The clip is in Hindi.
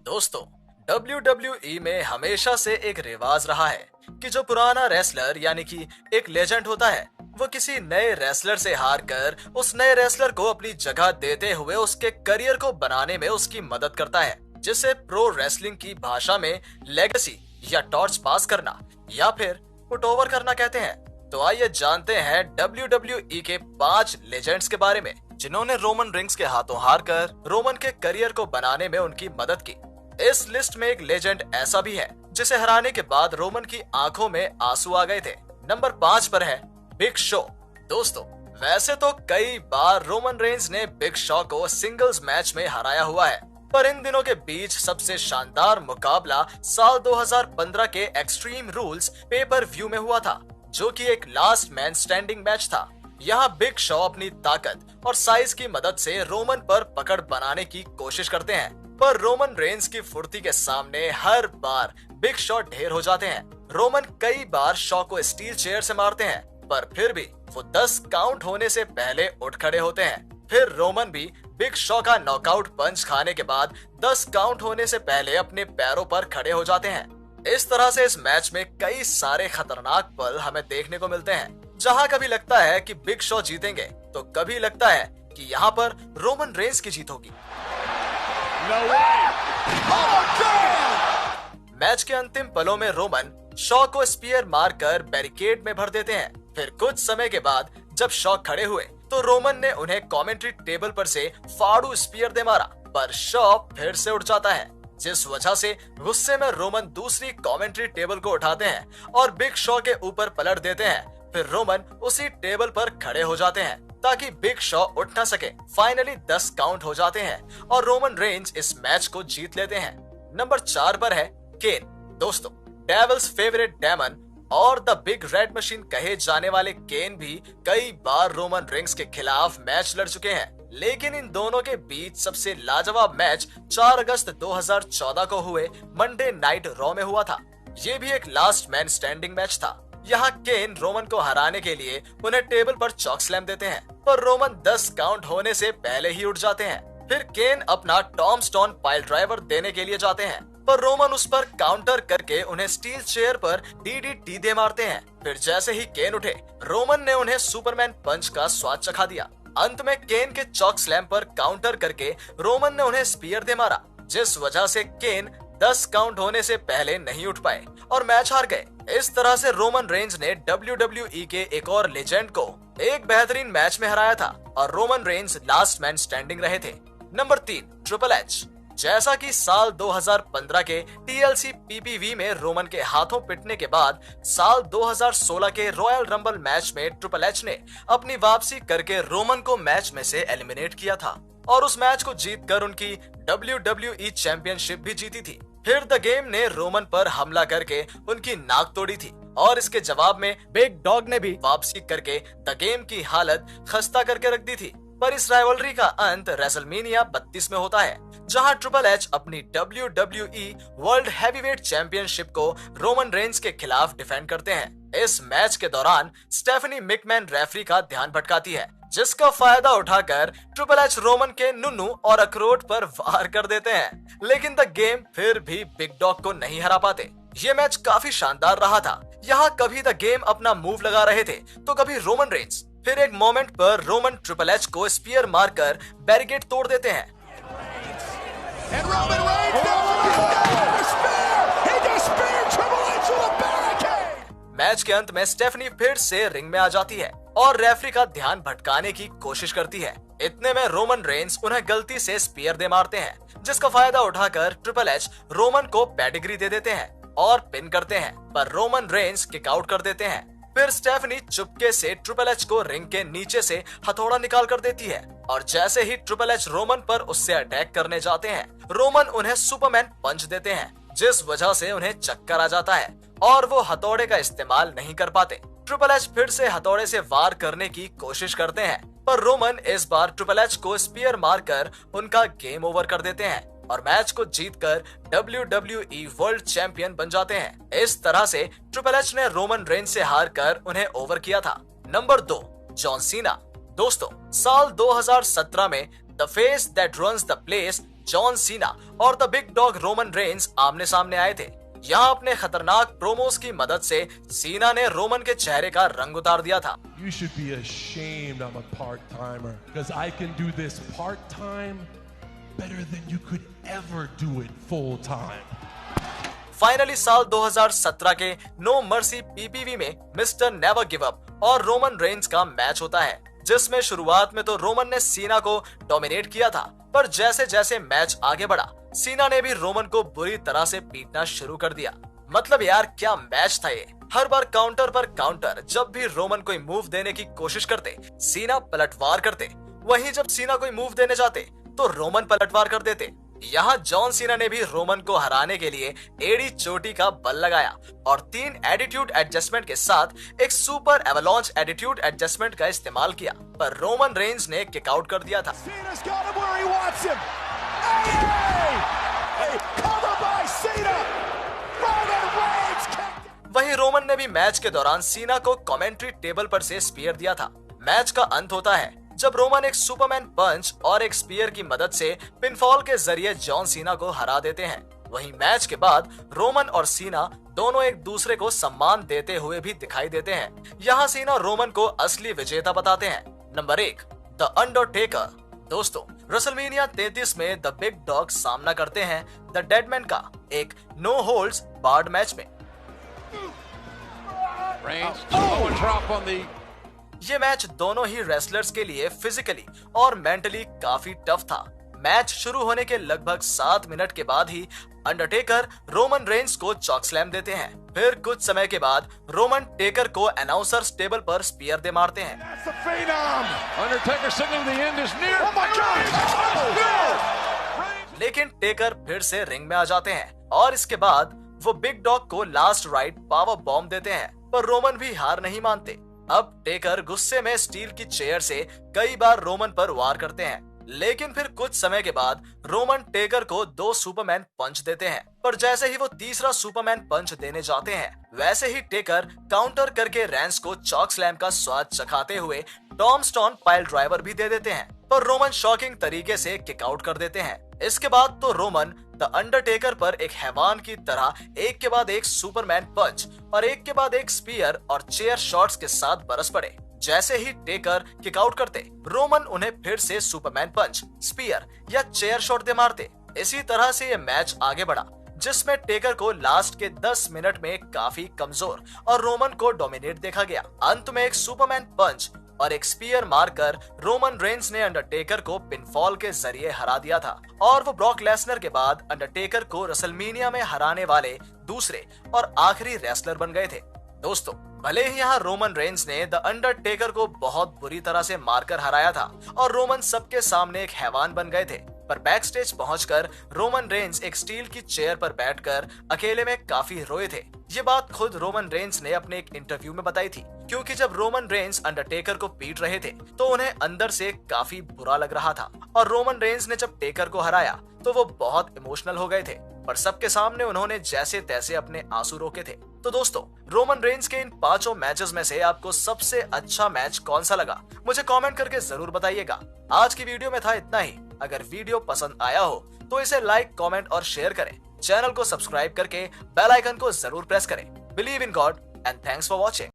दोस्तों, WWE में हमेशा से एक रिवाज रहा है कि जो पुराना रेसलर यानी कि एक लेजेंड होता है, वो किसी नए रेसलर से हार कर उस नए रेसलर को अपनी जगह देते हुए उसके करियर को बनाने में उसकी मदद करता है, जिसे प्रो रेसलिंग की भाषा में लेगेसी या टॉर्च पास करना या फिर पुट ओवर करना कहते हैं। तो आइए जानते हैं WWE के 5 लेजेंड्स के बारे में जिन्होंने रोमन रिंग्स के हाथों हार कर रोमन के करियर को बनाने में उनकी मदद की। इस लिस्ट में एक लेजेंड ऐसा भी है जिसे हराने के बाद रोमन की आंखों में आंसू आ गए थे। नंबर 5 पर है बिग शो। दोस्तों, वैसे तो कई बार रोमन रेंज ने बिग शो को सिंगल्स मैच में हराया हुआ है, पर इन दिनों के बीच सबसे शानदार मुकाबला साल 2015 के एक्सट्रीम रूल्स पेपर व्यू में हुआ था, जो कि एक लास्ट मैन स्टैंडिंग मैच था। यहाँ बिग शो अपनी ताकत और साइज की मदद से रोमन पर पकड़ बनाने की कोशिश करते हैं, पर रोमन रेंज की फुर्ती के सामने हर बार बिग शो ढेर हो जाते हैं। रोमन कई बार शो को स्टील चेयर से मारते हैं, पर फिर भी वो 10 काउंट होने से पहले उठ खड़े होते हैं। फिर रोमन भी बिग शो का नॉकआउट पंच खाने के बाद 10 काउंट होने से पहले अपने पैरों पर खड़े हो जाते हैं। इस तरह से इस मैच में कई सारे खतरनाक पल हमें देखने को मिलते हैं, जहां कभी लगता है कि बिग शो जीतेंगे तो कभी लगता है कि यहाँ पर रोमन रेंज की जीत होगी। मैच के अंतिम पलों में रोमन शॉ को स्पीयर मारकर बैरिकेड में भर देते हैं। फिर कुछ समय के बाद जब शॉ खड़े हुए तो रोमन ने उन्हें कमेंट्री टेबल पर से फाड़ू स्पीयर दे मारा, पर शॉ फिर से उठ जाता है, जिस वजह से गुस्से में रोमन दूसरी कमेंट्री टेबल को उठाते हैं और बिग शॉ के ऊपर पलट देते हैं। फिर रोमन उसी टेबल पर खड़े हो जाते हैं ताकि बिग शॉ उठ ना सके। फाइनली 10 काउंट हो जाते हैं और रोमन रेंज इस मैच को जीत लेते हैं। नंबर 4 पर है केन। दोस्तों, डेविल्स फेवरेट डेमन और द बिग रेड मशीन कहे जाने वाले केन भी कई बार रोमन रेंज के खिलाफ मैच लड़ चुके हैं, लेकिन इन दोनों के बीच सबसे लाजवाब मैच 4 अगस्त 2014 को हुए मंडे नाइट रॉ में हुआ था। ये भी एक लास्ट मैन स्टैंडिंग मैच था। यहाँ केन रोमन को हराने के लिए उन्हें टेबल पर चॉक स्लैम देते हैं, पर रोमन 10 काउंट होने से पहले ही उठ जाते हैं। फिर केन अपना टॉम स्टोन पाइल ड्राइवर देने के लिए जाते हैं, पर रोमन उस पर काउंटर करके उन्हें स्टील चेयर पर DDT दे मारते हैं। फिर जैसे ही केन उठे, रोमन ने उन्हें सुपरमैन पंच का स्वाद चखा दिया। अंत में केन के चॉक स्लैम पर काउंटर करके रोमन ने उन्हें स्पीयर दे मारा, जिस वजह से केन 10 काउंट होने से पहले नहीं उठ पाए और मैच हार गए। इस तरह से रोमन रेंज ने WWE के एक और लेजेंड को एक बेहतरीन मैच में हराया था और Roman Reigns last man standing रहे थे। Number 3, triple H. जैसा कि साल 2015 के TLC PPV में रोमन के हाथों पिटने के बाद साल 2016 के रॉयल रंबल मैच में ट्रिपल एच ने अपनी वापसी करके रोमन को मैच में से एलिमिनेट किया था और उस मैच को जीतकर उनकी WWE चैंपियनशिप भी जीती थी। फिर द गेम ने रोमन पर हमला करके उनकी नाक तोड़ी थी और इसके जवाब में बिग डॉग ने भी वापसी करके द गेम की हालत खस्ता करके रख दी थी। पर इस राइवलरी का अंत रेसलमेनिया 32 में होता है, जहां ट्रिपल एच अपनी WWE वर्ल्ड हैवीवेट चैंपियनशिप को रोमन रेंज के खिलाफ डिफेंड करते हैं। इस मैच के दौरान स्टेफनी मिकमैन रेफरी का ध्यान भटकाती है, जिसका फायदा उठाकर ट्रिपल एच रोमन के नुन्नू और अखरोट पर वार कर देते हैं, लेकिन द गेम फिर भी बिग डॉग को नहीं हरा पाते। ये मैच काफी शानदार रहा था। यहाँ कभी द गेम अपना मूव लगा रहे थे तो कभी रोमन रेंज। फिर एक मोमेंट पर रोमन ट्रिपल एच को स्पीयर मारकर बैरिकेड तोड़ देते हैं। मैच के अंत में स्टेफनी फिर से रिंग में आ जाती है और रेफरी का ध्यान भटकाने की कोशिश करती है। इतने में रोमन रेंज उन्हें गलती से स्पीयर दे मारते हैं, जिसका फायदा उठाकर ट्रिपल एच रोमन को पेडिग्री दे देते हैं और पिन करते हैं, पर रोमन रेंज किक आउट कर देते हैं। फिर स्टेफनी चुपके से ट्रिपल एच को रिंग के नीचे से हथौड़ा निकाल कर देती है और जैसे ही ट्रिपल एच रोमन पर उससे अटैक करने जाते हैं, रोमन उन्हें सुपरमैन पंच देते हैं, जिस वजह से उन्हें चक्कर आ जाता है और वो हथौड़े का इस्तेमाल नहीं कर पाते। ट्रिपल एच फिर से हथौड़े से वार करने की कोशिश करते हैं, पर रोमन इस बार ट्रिपल एच को स्पीयर मारकर उनका गेम ओवर कर देते हैं और मैच को जीतकर WWE वर्ल्ड चैंपियन बन जाते हैं। इस तरह से ट्रिपल एच ने रोमन रेंज से हार कर उन्हें ओवर किया था। Number 2, John Cena. दोस्तों, साल 2017 में the face that runs the place John Cena और the big dog Roman Reigns आमने सामने आए थे। यहाँ अपने खतरनाक प्रोमोस की मदद से सीना ने रोमन के चेहरे का रंग उतार दिया था। You should be ashamed I'm a part-timer because I can do this part-time better than you could ever do it full-time. Finally साल 2017 के नो मर्सी पीपीवी में मिस्टर नेवर गिव अप और रोमन रेंस का मैच होता है, जिसमें शुरुआत में तो रोमन ने सीना को डोमिनेट किया था, पर जैसे जैसे मैच आगे बढ़ा सीना ने भी रोमन को बुरी तरह से पीटना शुरू कर दिया। मतलब यार क्या मैच था ये। हर बार काउंटर पर काउंटर, जब भी रोमन कोई मूव देने की कोशिश करते सीना पलटवार करते, वहीं जब सीना कोई मूव देने जाते तो रोमन पलटवार कर देते। यहाँ जॉन सीना ने भी रोमन को हराने के लिए एड़ी चोटी का बल लगाया और 3 एटीट्यूड एडजस्टमेंट के साथ एक सुपर एवलॉन्च एटीट्यूड एडजस्टमेंट का इस्तेमाल किया, पर रोमन रेंस ने किक आउट कर दिया था। वहीं रोमन ने भी मैच के दौरान सीना को कमेंट्री टेबल पर से स्पीयर दिया था। मैच का अंत होता है जब रोमन एक सुपरमैन पंच और एक स्पीयर की मदद से पिनफॉल के जरिए जॉन सीना को हरा देते हैं। वहीं मैच के बाद रोमन और सीना दोनों एक दूसरे को सम्मान देते हुए भी दिखाई देते हैं। यहाँ सीना रोमन को असली विजेता बताते हैं। Number 1, the Undertaker. दोस्तों, रेसलमेनिया 33 में द बिग डॉग सामना करते हैं द डेडमैन का एक नो होल्ड्स बार्ड मैच में। ये मैच दोनों ही रेसलर्स के लिए फिजिकली और मेंटली काफी टफ था। मैच शुरू होने के लगभग 7 मिनट के बाद ही अंडरटेकर रोमन रेंस को चॉक स्लैम देते हैं। फिर कुछ समय के बाद रोमन टेकर को अनाउंसर्स टेबल पर स्पीयर दे मारते हैं। लेकिन टेकर फिर से रिंग में आ जाते हैं और इसके बाद वो बिग डॉग को लास्ट राइट पावर बॉम्ब देते हैं, पर रोमन भी हार नहीं मानते। अब टेकर गुस्से में स्टील की चेयर से कई बार रोमन पर वार करते हैं, लेकिन फिर कुछ समय के बाद रोमन टेकर को 2 सुपरमैन पंच देते हैं, पर जैसे ही वो तीसरा सुपरमैन पंच देने जाते हैं वैसे ही टेकर काउंटर करके रेंस को चॉक स्लैम का स्वाद चखाते हुए टॉम स्टोन पाइल ड्राइवर भी दे देते हैं, पर रोमन शॉकिंग तरीके से किक आउट कर देते हैं। इसके बाद तो रोमन द अंडरटेकर पर एक हैवान की तरह एक के बाद एक सुपरमैन पंच और एक के बाद एक स्पीयर और चेयर शॉट्स के साथ बरस पड़े। जैसे ही टेकर किक आउट करते रोमन उन्हें फिर से सुपरमैन पंच, स्पीयर या चेयर शॉट दे मारते। इसी तरह से ये मैच आगे बढ़ा, जिसमें टेकर को लास्ट के 10 मिनट में काफी कमजोर और रोमन को डोमिनेट देखा गया। अंत में एक सुपरमैन पंच और एक स्पीयर मारकर रोमन रेंस ने अंडरटेकर को पिनफॉल के जरिए हरा दिया था और वो ब्रॉक लेसनर के बाद अंडरटेकर को रेसलमेनिया में हराने वाले दूसरे और आखिरी रेसलर बन गए थे। दोस्तों, भले ही यहाँ रोमन रेंस ने द अंडरटेकर को बहुत बुरी तरह से मारकर हराया था और रोमन सबके सामने एक हैवान बन गए थे, पर बैकस्टेज पहुंचकर रोमन रेंस एक स्टील की चेयर पर बैठकर अकेले में काफी रोए थे। ये बात खुद रोमन रेंस ने अपने एक इंटरव्यू में बताई थी, क्योंकि जब रोमन रेंस अंडरटेकर को पीट रहे थे तो उन्हें अंदर से काफी बुरा लग रहा था और रोमन रेंस ने जब टेकर को हराया तो वो बहुत इमोशनल हो गए थे, पर सबके सामने उन्होंने जैसे तैसे अपने आंसू रोके थे। तो दोस्तों, रोमन रेंस के इन 5 मैचेस में से आपको सबसे अच्छा मैच कौन सा लगा, मुझे कमेंट करके जरूर बताइएगा। आज की वीडियो में था इतना ही। अगर वीडियो पसंद आया हो तो इसे लाइक, कमेंट और शेयर करें। चैनल को सब्सक्राइब करके बेल आइकन को जरूर प्रेस करें। Believe in God and thanks for watching.